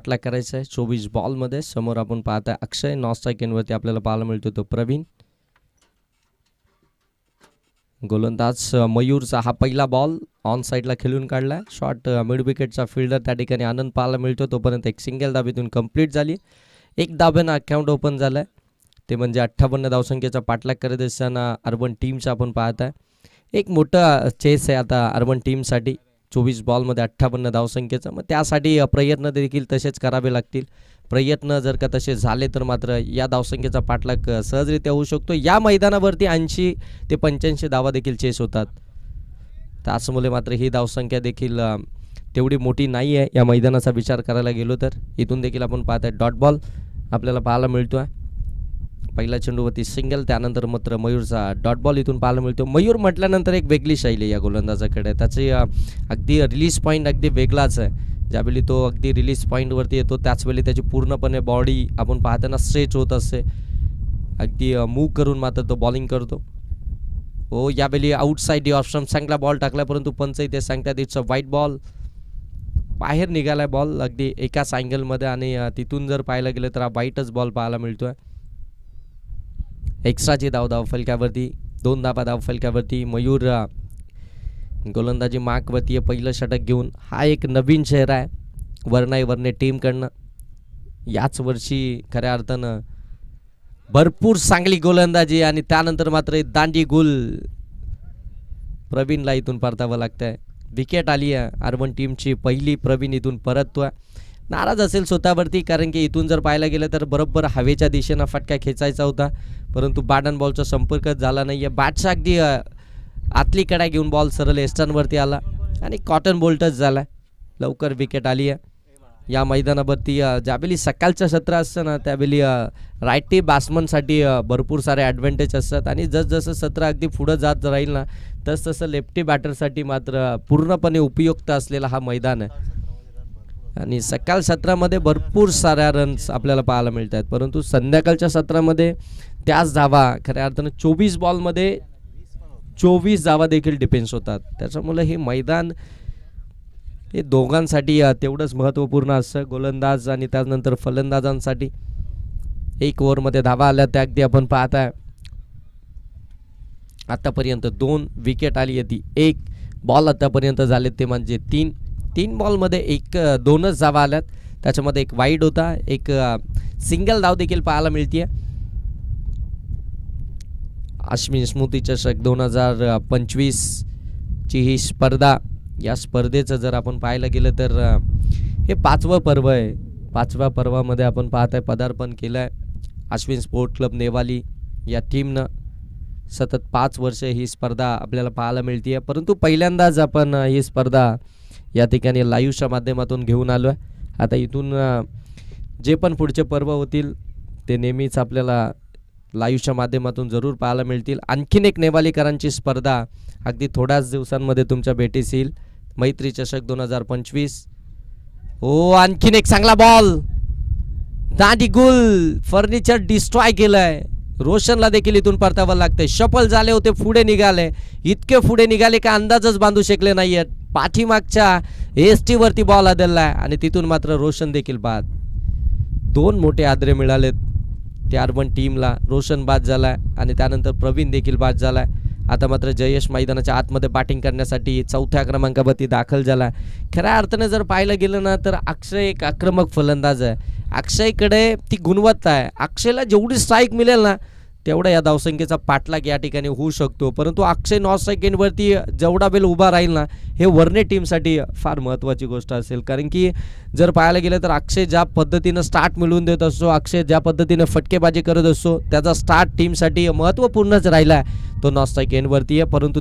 पाठलाग करायचा आहे 24 बॉलमध्ये. समोर आपण पाहताय अक्षय, नॉन स्ट्राईकिंगवरती आपल्याला पाहायला मिळतो तो प्रवीण. गोलंदाज मयूरचा हा पहिला बॉल ऑन साईडला खेळून काढला. शॉट मिड विकेटचा फिल्डर त्या ठिकाणी आनंद पाहायला मिळतो. तोपर्यंत एक सिंगल धाबेतून कंप्लीट झाली. एक धाब्यानं अकाउंट ओपन झालं आहे, ते म्हणजे 58 धावसंख्येचा पाठलाग करत असताना अर्बन टीमचा आपण पाहत आहे. एक मोठं चेस आहे आता अर्बन टीमसाठी 24 बॉलमध्ये 58 धावसंख्येचं. मग त्यासाठी प्रयत्न देखील तसेच करावे लागतील. प्रयत्न जर का तसे झाले तर मात्र या धावसंख्येचा पाठलाग सहजरित्या होऊ शकतो. या मैदानावरती 80 ते 85 धावा देखील चेस होतात. त्याचमुळे मात्र ही धावसंख्या देखील तेवढी मोठी नाही आहे या मैदानाचा विचार करायला गेलो तर. इथून देखील आपण पाहत आहे डॉट बॉल आपल्याला पाहायला मिळतो आहे. पहिल्या चेंडूवरती सिंगल, त्यानंतर मात्र मयूरचा डॉट बॉल इथून पाहायला मिळतो. मयूर म्हटल्यानंतर एक वेगळी शैली या गोलंदाजाकडे. त्याची अगदी रिलीज पॉईंट अगदी वेगळाच आहे. ज्यावेळी तो अगदी रिलीज पॉईंटवरती येतो त्याचवेळी त्याची पूर्णपणे बॉडी आपण पाहताना स्ट्रेच होत असते. अगदी मूव्ह करून मात्र तो बॉलिंग करतो. हो, यावेळी आउटसाईड ऑप्शन चांगला बॉल टाकला, परंतु पंच इथे सांगतात इट्स अ वाईट बॉल. बाहेर निघालाय बॉल अगदी एकाच अँगलमध्ये आणि तिथून जर पाहायला गेलं तर हा वाईटच बॉल पाहायला मिळतोय. एक्स्ट्राची धाव फलक्यावरती 2 धाबा धाव फलक्यावरती. मयूर गोलंदाजी मार्कवरती पहिलं षटक घेऊन. हा एक नवीन चेहरा आहे वर्णे टीमकडनं. याच वर्षी खऱ्या अर्थानं भरपूर चांगली गोलंदाजी आणि त्यानंतर मात्र दांडी गुल प्रवीणला इथून परतावं लागतंय. विकेट आली आहे अर्बन टीमची पहिली. प्रवीण इथून परततोय. नाराज असेल स्वतःवरती, कारण की इथून जर पाहायला गेलं तर बरोबर हवेच्या दिशेनं फटका खेचायचा होता, परंतु बॅट अँड बॉलचा संपर्कच झाला नाही आहे. बॅटचा अगदी आतली कडा घेऊन बॉल सरळ एस्टर्नवरती आला आणि कॉटन बोल्टच झाला. लवकर विकेट आली आहे या मैदानावरती. ज्यावेळी सकाळचं सत्र असतं ना त्यावेळी रायटी बॅट्समनसाठी भरपूर सारे ॲडव्हान्टेज असतात आणि जसजसं सत्र अगदी पुढं जात राहील ना तसतसं लेफ्टी बॅटरसाठी मात्र पूर्णपणे उपयुक्त असलेला हा मैदान आहे. आणि सकाळ सत्रामध्ये भरपूर साऱ्या रन्स आपल्याला पाहायला मिळतात, परंतु संध्याकाळच्या सत्रामध्ये त्याच धावा खऱ्या अर्थानं 24 बॉलमध्ये 24 धावा देखील डिफेन्स होतात. त्याच्यामुळे हे मैदान हे दोघांसाठी तेवढंच महत्त्वपूर्ण असतं, गोलंदाज आणि त्यानंतर फलंदाजांसाठी. 1 ओव्हरमध्ये धावा आल्या त्या अगदी आपण पाहताय. आतापर्यंत 2 विकेट आली आहे ती. 1 बॉल आतापर्यंत झाले ते म्हणजे 3 बॉलमध्ये 2च धावा आल्यात. त्याच्यामध्ये एक वाईड होता, एक सिंगल धाव देखील पाहायला मिळते. अश्विन स्मृती चषक 2025 ची ही स्पर्धा. या स्पर्धेचं जर आपण पाहायला गेलं तर हे 5वं पर्व आहे. 5व्या पर्वामध्ये आपण पाहताय पदार्पण केलं आहे अश्विन स्पोर्ट क्लब नेवाली या टीमनं. सतत 5 वर्ष ही स्पर्धा आपल्याला पाहायला मिळते, परंतु पहिल्यांदाच आपण ही स्पर्धा या ठिकाणी लाईव्हच्या माध्यमातून घेऊन आलो आहे. आता इथून जे पण पुढचे पर्व होतील ते नेहमीच आपल्याला लाईव्हच्या माध्यमातून जरूर पाहायला मिळतील. आणखीन एक नेवालीकरांची स्पर्धा अगदी थोड्याच दिवसांमध्ये तुमच्या भेटीस येईल. मैत्री चषक 2025. हो, आणखीन एक चांगला बॉल. दांडी गुल फर्निचर डिस्ट्रॉय केलंय. रोशनला देखील इथून परतावं लागतंय. शफल झाले होते, पुढे निघाले. इतके पुढे निघाले का अंदाजच बांधू शकले नाहीयेत. पाठीमागच्या एसटी वरती बॉल आदळलाय आणि तिथून मात्र रोशन देखील बाद. 2 मोठे आदरे मिळालेत त्या अर्बन टीमला. रोशन बाद झालाय आणि त्यानंतर प्रवीण देखील बाद झालाय. आता मात्र जयेश मैदानाच्या आतमध्ये बॅटिंग करण्यासाठी 4थ्या क्रमांकावरती दाखल झाला. खऱ्या अर्थाने जर पाहायला गेलं ना तर अक्षय एक आक्रमक फलंदाज आहे. अक्षयकडे ती गुणवत्ता आहे. अक्षयला जेवढी स्ट्राईक मिळेल ना तेवढा या धावसंख्येचा पाठलाग या ठिकाणी होऊ शकतो, परंतु अक्षय नॉन स्ट्राईकवरती जेवढा वेळ उभा राहील ना हे वर्णे टीमसाठी फार महत्त्वाची गोष्ट असेल. कारण की जर पाहायला गेलं तर अक्षय ज्या पद्धतीनं स्टार्ट मिळवून देत असतो, अक्षय ज्या पद्धतीनं फटकेबाजी करत असतो, त्याचा स्टार्ट टीमसाठी महत्त्वपूर्णच राहिला आहे. तो नॉन स्ट्राईक एंडवरती आहे, परंतु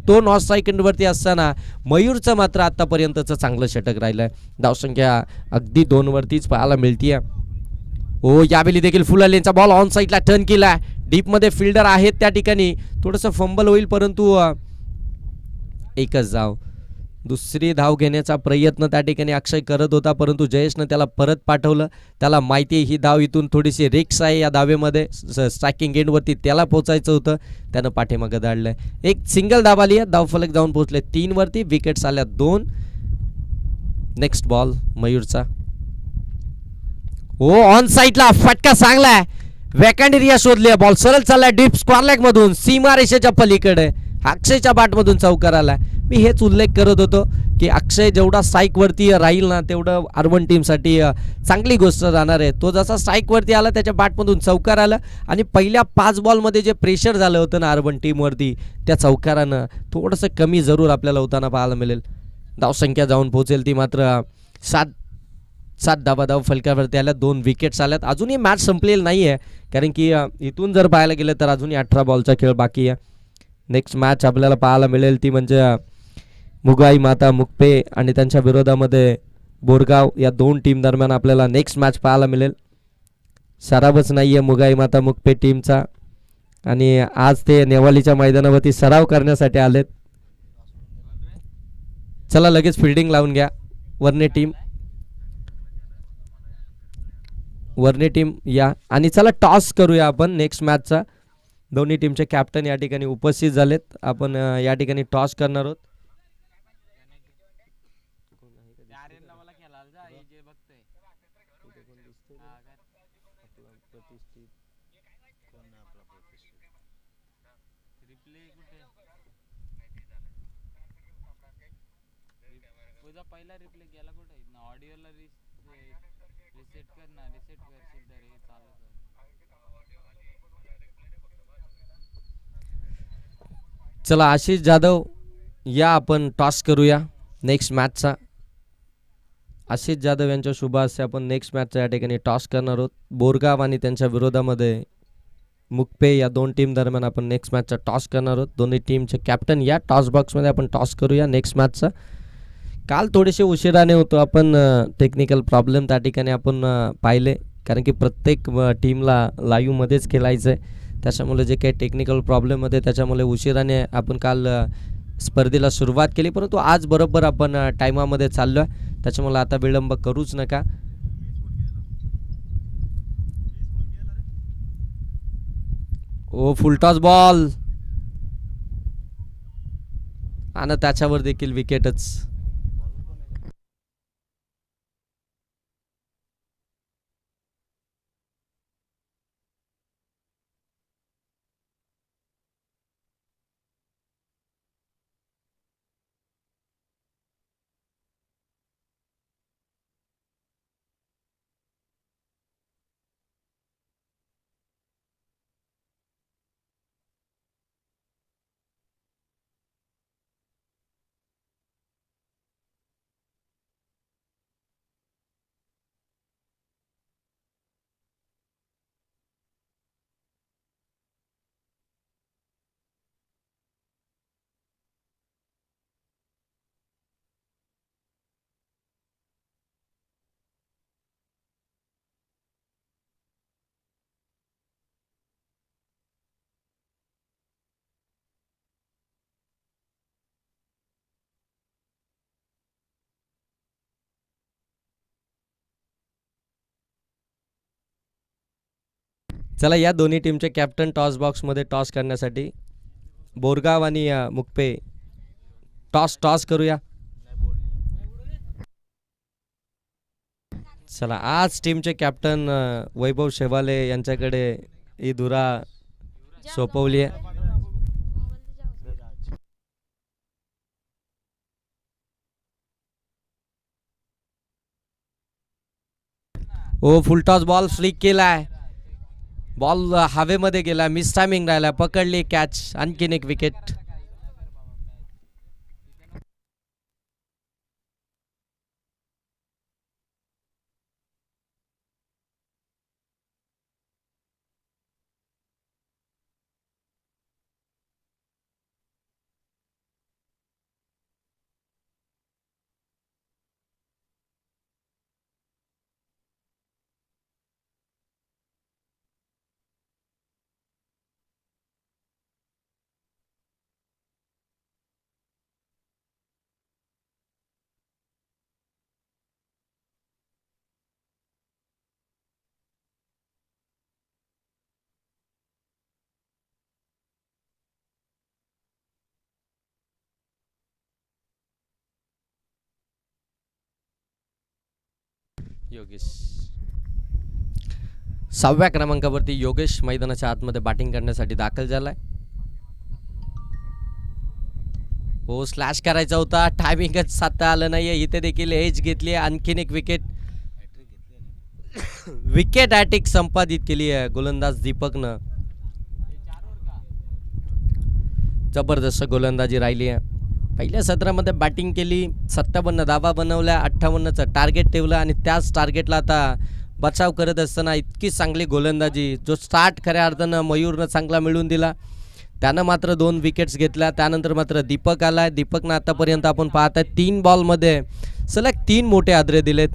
तो नॉन स्ट्राईक एंडवरती असताना मयूरचं मात्र आत्तापर्यंतचं चांगलं षटक राहिलं आहे. धावसंख्या अगदी 2वरतीच पाहायला मिळते. हो, यावेळी देखील फुल लेनचा बॉल ऑन साईडला टर्न केला. डीपमध्ये फिल्डर आहेत त्या ठिकाणी. थोडंसं फंबल होईल, परंतु एकच धाव. दुसरी धाव घेण्याचा प्रयत्न त्या ठिकाणी अक्षय करत होता, परंतु जयेशनं त्याला परत पाठवलं. त्याला माहिती आहे ही धाव इथून थोडीशी रिक्स आहे या धावेमध्ये. स्ट्रायकिंग एंडवरती त्याला पोहोचायचं होतं, त्यानं पाठीमागं धाडलंय. एक सिंगल धाव आली आहे. धावफलक जाऊन पोहोचले 3वरती. विकेट्स आल्या 2. नेक्स्ट बॉल मयूरचा. हो ऑन साईडला फटका चांगलाय. वॅकंड एरिया शोधले. बॉल सरळ चाललाय डीप स्क्वेअर लेग मधून सीमा रेषेच्या पलीकडे अक्षयच्या बाटमधून चौकार आला. मी हेच उल्लेख करत होतो की अक्षय जेवढा स्ट्राईक वरती राहील ना तेवढं अर्बन टीमसाठी चांगली गोष्ट राहणार आहे. तो जसा स्ट्राईक वरती आला त्याच्या बॅटमधून चौकार आला आणि पहिल्या 5 बॉलमध्ये जे प्रेशर झालं होतं ना अर्बन टीमवरती त्या चौकारानं थोडंसं कमी जरूर आपल्याला होताना पाहायला मिळेल. धावसंख्या जाऊन पोहोचेल ती मात्र 7 धावा फलकावरती आल्या. 2 विकेट्स आल्यात. अजूनही मॅच संपलेली नाही आहे कारण की इथून जर पाहायला गेलं तर अजूनही 18 बॉलचा खेळ बाकी आहे. नेक्स्ट मॅच आपल्याला पाहायला मिळेल ती म्हणजे मुगाई माता मुकपे आणि त्यांच्या विरोधामध्ये बोरगाव या 2 टीम दरम्यान आपल्याला नेक्स्ट मॅच पाहायला मिळेल. सरावच नाही आहे मुगाई माता मुकपे टीमचा आणि आज ते नेवालीच्या मैदानावरती सराव करण्यासाठी आलेत. चला लगेच फिल्डिंग लावून घ्या वर्णे टीम या आणि चला टॉस करूया आपण नेक्स्ट मॅचचा. दोन्ही टीमचे कॅप्टन या ठिकाणी उपस्थित झालेत. आपण या ठिकाणी टॉस करणार आहोत. पहिला रिप्ले गेला कुठे ऑडिओला रिसेट कर ना रिसेट कर सिद्ध रे चालू कर. चला आशिष जाधव या आपण टॉस करूया नेक्स्ट मॅचचा. आशिष जाधव यांच्या शुभ हस्ते आपण नेक्स्ट मॅचचा या ठिकाणी टॉस करणार आहोत. बोरगाव आणि त्यांच्या विरोधामध्ये मुकपे या 2 टीम दरम्यान आपण नेक्स्ट मॅचचा टॉस करणार आहोत. दोन्ही टीमचे कॅप्टन या टॉस बॉक्समध्ये आपण टॉस करूया नेक्स्ट मॅचचा. काल थोडेसे उशिराने होतो आपण. टेक्निकल प्रॉब्लेम त्या ठिकाणी आपण पाहिले कारण की प्रत्येक टीमला लाईव्हमध्येच खेळायचं आहे. त्याच्यामुळे जे काही टेक्निकल प्रॉब्लेम होते त्याच्यामुळे उशिराने आपण काल स्पर्धेला सुरुवात केली. परंतु आज बरोबर आपण टायमामध्ये चाललो आहे त्याच्यामुळे आता विलंब करूच नका. ओ फुलटॉस बॉल आणि त्याच्यावर देखील विकेटच. चला या दोन्ही टीमचे कॅप्टन टॉस बॉक्समध्ये टॉस करण्यासाठी. बोरगाव आणि मुकपे टॉस करूया. चला आज टीमचे कॅप्टन वैभव शेवाले यांच्याकडे ही धुरा सोपवली आहे. ओ फुलटॉस बॉल फ्लिक केलाय. बॉल हवेमध्ये गेला. मिस टायमिंग राहिला. पकडली कॅच. आणखीन एक विकेट. योगेश 6व्या क्रमांकावरती योगेश मैदानाच्या आतमध्ये बॅटिंग करण्यासाठी दाखल झालाय. हो, स्लॅश करायचा होता, टायमिंगच साधता आलं नाहीये. इथे देखील एज घेतली, आणखीन एक विकेट विकेट हॅट्रिक संपादित केली आहे गोलंदाज दीपकनं. जबरदस्त गोलंदाजी राहिली आहे. पहिल्या सत्रामध्ये बॅटिंग केली, 57 धावा बनवल्या, 58चं टार्गेट ठेवलं आणि त्याच टार्गेटला आता बचाव करत असताना इतकी चांगली गोलंदाजी, जो स्टार्ट खऱ्या अर्थानं मयूरनं चांगला मिळवून दिला. त्यानं मात्र 2 विकेट्स घेतल्या. त्यानंतर मात्र दीपक आलाय. दीपकनं आतापर्यंत आपण पाहताय 3 बॉलमध्ये सलग 3 मोठे आदरे दिलेत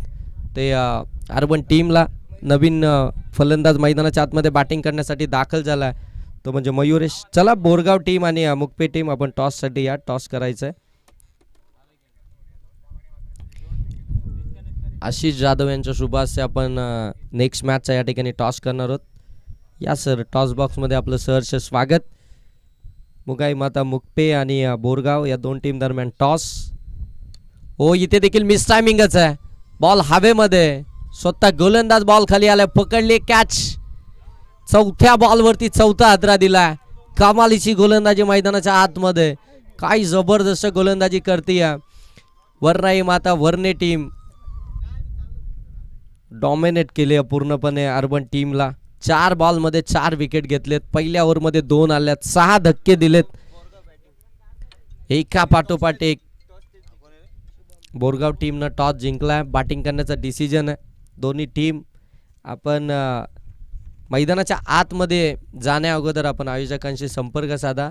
ते अर्बन टीमला. नवीन फलंदाज मैदानाच्या आतमध्ये बॅटिंग करण्यासाठी दाखल झाला आहे तो म्हणजे मयुरेश. चला, बोरगाव टीम आणि मुकपे टीम आपण टॉससाठी या. टॉस करायचं आहे. आशिष जाधव यांच्या शुभास्ते आपण नेक्स्ट मॅचचा या ठिकाणी टॉस करणार आहोत. या सर, टॉस बॉक्समध्ये आपलं सहर्ष स्वागत. मुगाई माता मुकपे आणि बोरगाव या 2 टीम दरम्यान टॉस. हो, इथे देखील मिस टायमिंगच आहे. बॉल हवेमध्ये, स्वतः गोलंदाज बॉल खाली आलाय, पकडली कॅच. 4थ्या बॉलवरती 4था आदरा दिलाय. कमालीची गोलंदाजी मैदानाच्या आतमध्ये, काय जबरदस्त गोलंदाजी करते. वर्णाई माता वर्णे टीम डॉमिनेट केले पूर्णपणे अर्बन टीमला. 4 बॉलमध्ये 4 विकेट घेतलेत. पहिल्या ओव्हरमध्ये 2 आल्यात, 6 धक्के दिलेत एका पाठोपाठ एक. बोरगाव टीमनं टॉस जिंकलाय. बॅटिंग करण्याचा डिसिजन आहे दोन्ही टीम. आपण मैदानाच्या आतमध्ये जाण्या अगोदर आपण आयोजकांशी संपर्क साधा.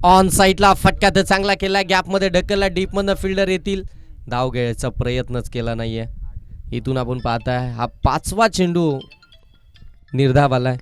ऑन साईडला फटका तर चांगला केला, गॅपमध्ये ढकलला, डीपमधनं फिल्डर येतील. धाव घ्यायचा प्रयत्नच केला नाहीये. इथून आपण पाहताय हा 5वा चेंडू निर्धाव आलाय.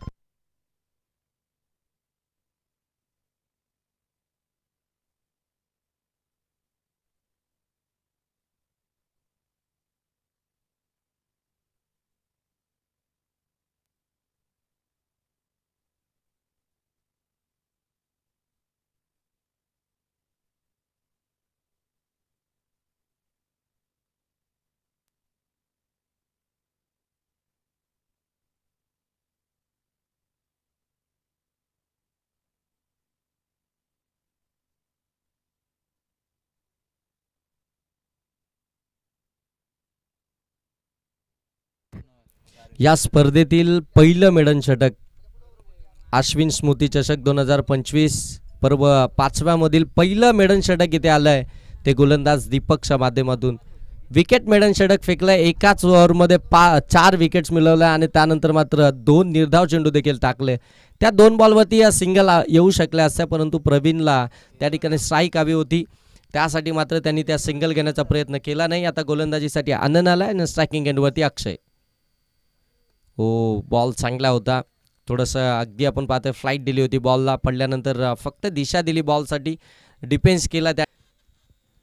या स्पर्धेतील पहिलं मेडन षटक अश्विन स्मृती चषक 2025 पर्व 5व्या मधील पहिलं मेडन षटक इथे आलंय ते गोलंदाज दीपकच्या माध्यमातून. विकेट मेडन षटक फेकलंय. एकाच ओव्हरमध्ये 4 विकेट्स मिळवल्या आणि त्यानंतर मात्र 2 निर्धाव चेंडू देखील टाकले. त्या 2 बॉलवरती या सिंगल येऊ शकल्या असत्या, परंतु प्रवीणला त्या ठिकाणी स्ट्राईक हवी होती. त्यासाठी मात्र त्यांनी त्या सिंगल घेण्याचा प्रयत्न केला नाही. आता गोलंदाजीसाठी आनंद आलाय आणि स्ट्रायकिंग एंडवरती अक्षय. हो, बॉल चांगला होता. थोडंसं अगदी आपण पाहतोय फ्लाईट दिली होती बॉलला. पडल्यानंतर फक्त दिशा दिली बॉलसाठी, डिफेन्स केला. त्या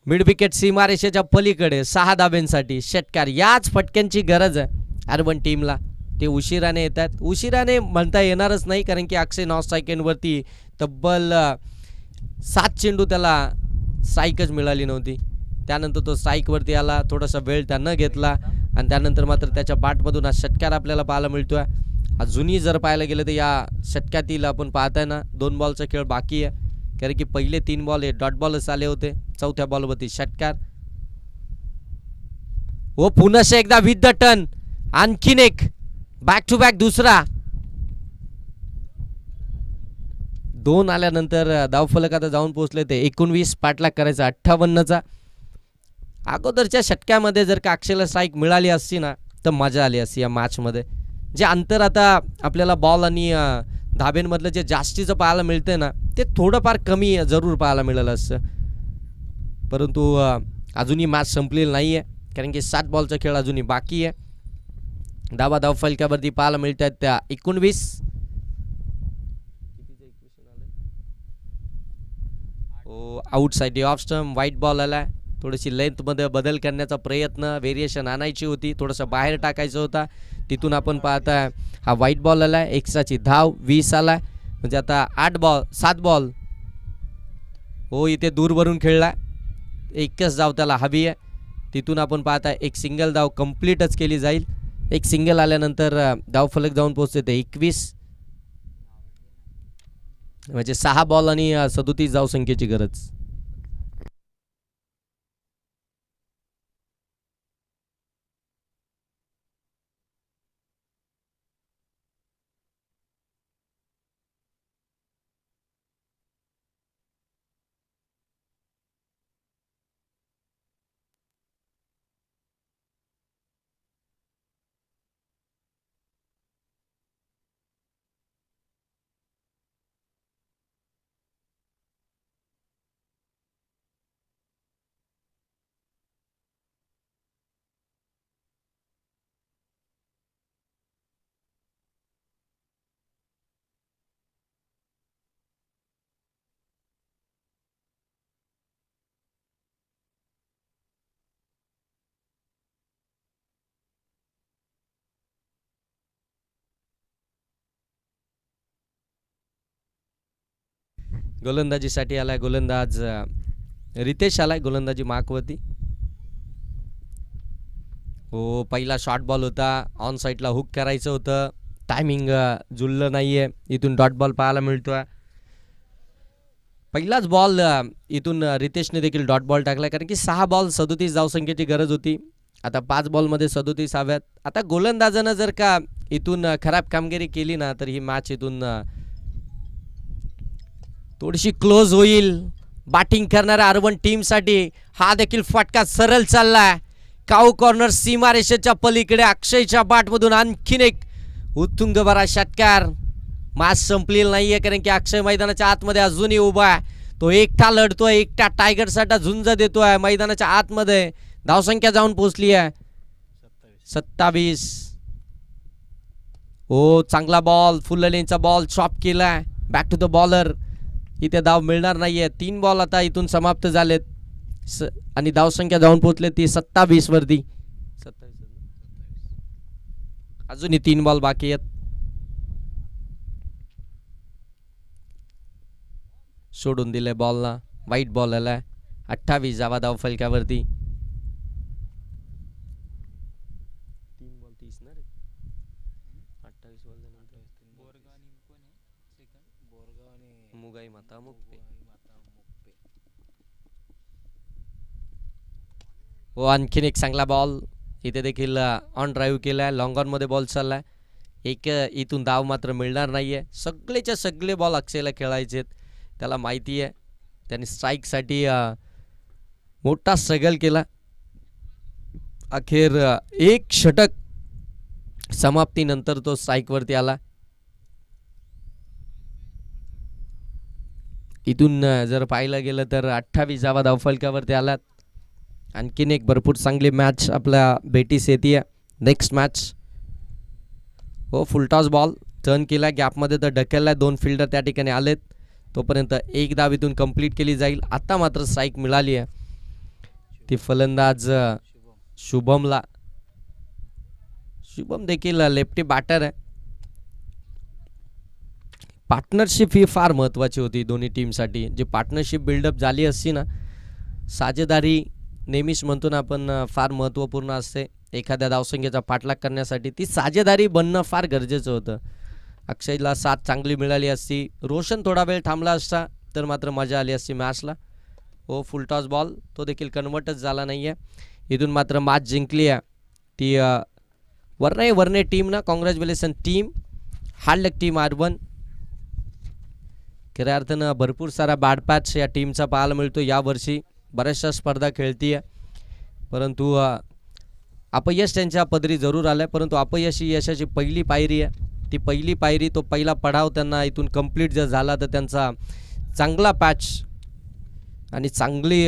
मिड विकेट सीमारेषेच्या पलीकडे 6 धाब्यांसाठी षटकार. याच फटक्यांची गरज आहे अर्बन टीमला. ते उशिराने येतात. उशिराने म्हणता येणारच नाही, कारण की अक्षय नॉन स्ट्राईक एंडवरती तब्बल 7 चेंडू त्याला स्ट्राईकच मिळाली नव्हती. त्यानंतर तो स्ट्राईकवरती आला. थोडासा वेळ त्यानं घेतला आणि त्यानंतर मात्र त्याच्या बॅटमधून हा षटकार आपल्याला पाहायला मिळतोय. अजूनही जर पाहायला गेलं तर या षटकातील आपण पाहताय ना 2 बॉलचा खेळ बाकी आहे, कारण की पहिले 3 बॉल हे डॉट बॉलच आले होते. 4थ्या बॉलवरती षटकार. व पुन्हा एकदा विथ द टर्न, आणखीन एक बॅक टू बॅक दुसरा. 2 आल्यानंतर धावफलक आता जाऊन पोहोचले ते 19. पाठलाग करायचा 58चा. अगोदरच्या षटक्यामध्ये जर का अक्षयला स्ट्राईक मिळाली असती ना तर मजा आली असती या मॅचमध्ये. जे अंतर आता आपल्याला बॉल आणि धाब्यांमधलं जे जास्तीचं पाहायला मिळतंय ना ते थोडंफार कमी जरूर पाहायला मिळालं असतं, परंतु अजूनही मॅच संपलेली नाही आहे, कारण की 7 बॉलचा खेळ अजूनही बाकी आहे. धावा धावफलकावरती पाहायला मिळत आहेत त्या 19. हो, out side off stump, white ball आला. थोडीशी लेंथमध्ये बदल करण्याचा प्रयत्न, व्हेरिएशन आणायची होती, थोडंसं बाहेर टाकायचं होता. तिथून आपण पाहता हा व्हाईट बॉल आला. एक्स्ट्राची धाव 20 आला. म्हणजे आता 7 बॉल. हो, इथे दूरवरून खेळला. एकच धाव त्याला हवी आहे. तिथून आपण पाहता एक सिंगल धाव कंप्लीटच केली जाईल. एक सिंगल आल्यानंतर धावफलक जाऊन पोहोचते ते 21. म्हणजे 6 बॉल आणि 37 धावसंख्येची गरज. गोलंदाजीसाठी आलाय गोलंदाज रितेश आलाय गोलंदाजी मार्कवरती. हो, पहिला शॉर्ट बॉल होता. ऑन साईडला हुक करायचं होतं. टायमिंग जुळलं नाहीये. इथून डॉट बॉल पाहायला मिळतोय. पहिलाच बॉल इथून रितेशने देखील डॉट बॉल टाकला, कारण की 6 बॉल 37 धावसंख्येची गरज होती. आता 5 बॉलमध्ये 37 हव्यात. आता गोलंदाजानं जर का इथून खराब कामगिरी केली ना, तर ही मॅच इथून थोडीशी क्लोज होईल. बॅटिंग करणाऱ्या अर्बन टीमसाठी हा देखील फटका सरळ चाललाय. काऊ कॉर्नर सीमारेषेच्या पलीकडे अक्षयच्या बॅटमधून आणखीन एक उत्तुंगभरा षटकार. मॅच संपलेली नाहीये, कारण की अक्षय मैदानाच्या आतमध्ये अजूनही उभा आहे. तो एकटा लढतोय, एकटा टायगरसाठी झुंज देतोय मैदानाच्या आतमध्ये. धावसंख्या जाऊन पोहोचली आहे 27. हो, चांगला बॉल, फुल लेनचा बॉल चॉप केलाय. Back to the bowler. इथे धाव मिळणार नाहीये. 3 बॉल आता इथून समाप्त झालेत आणि धावसंख्या जाऊन पोहोचले ती 27 वरती. अजूनही 3 बॉल बाकी आहेत. सोडून दिले बॉलला. वाईट बॉल आलाय. 28 जावा धावफलकावरती. 3 बॉल 30 ना रे. 28 बॉल मुगाई माता मुक्ते. हो, आणखीन एक चांगला बॉल. इथे देखील ऑन ड्राईव्ह केलाय. लॉंग ऑन मध्ये बॉल चाललाय. एक इथून धाव मात्र मिळणार नाहीये. सगळेच्या सगळे बॉल अक्षयला खेळायचे. त्याला माहिती आहे. त्याने स्ट्राईकसाठी मोठा स्ट्रगल केला. अखेर एक षटक समाप्तीनंतर तो स्ट्राईकवरती आला. इथून जर पाहिलं गेलं तर 28 धावा धावफलकावरती आलात. आणखीन एक भरपूर चांगली मॅच आपल्या भेटीस येते. Next match. हो, फुलटॉस बॉल टर्न केला. गॅपमध्ये तर ढकलला. 2 फिल्डर त्या ठिकाणी आलेत. तोपर्यंत एक धाव इथून कंप्लीट केली जाईल. आता मात्र स्ट्राईक मिळाली आहे ती फलंदाज शुभमला. शुभम देखील लेफ्टी बॅटर आहे. पार्टनरशिप ही फार महत्त्वाची होती दोन्ही टीमसाठी. जी पार्टनरशिप बिल्डअप झाली असती ना, साझेदारी नेहमीच म्हणतो ना आपण फार महत्त्वपूर्ण असते एखाद्या धावसंख्येचा पाठलाग करण्यासाठी. ती साझेदारी बनणं फार गरजेचं होतं. अक्षयला साथ चांगली मिळाली असती. रोशन थोडा वेळ थांबला असता तर मात्र मजा आली असती मॅचला. हो, फुलटॉस बॉल तो देखील कन्वर्टच झाला नाही आहे. इथून मात्र मॅच जिंकली आहे ती वर्णे टीमनं. Congratulation team. हार्ड लक टीम अर्बन. खऱ्या अर्थानं भरपूर सारा बॅड पॅच या टीमचा पाहायला मिळतो यावर्षी. बऱ्याचशा स्पर्धा खेळती आहे, परंतु अपयश त्यांच्या पदरी जरूर आलं आहे. परंतु अपयश ही यशाची पहिली पायरी आहे. ती पहिली पायरी, तो पहिला पडाव त्यांना इथून कंप्लीट जर झाला तर त्यांचा चांगला पॅच आणि चांगली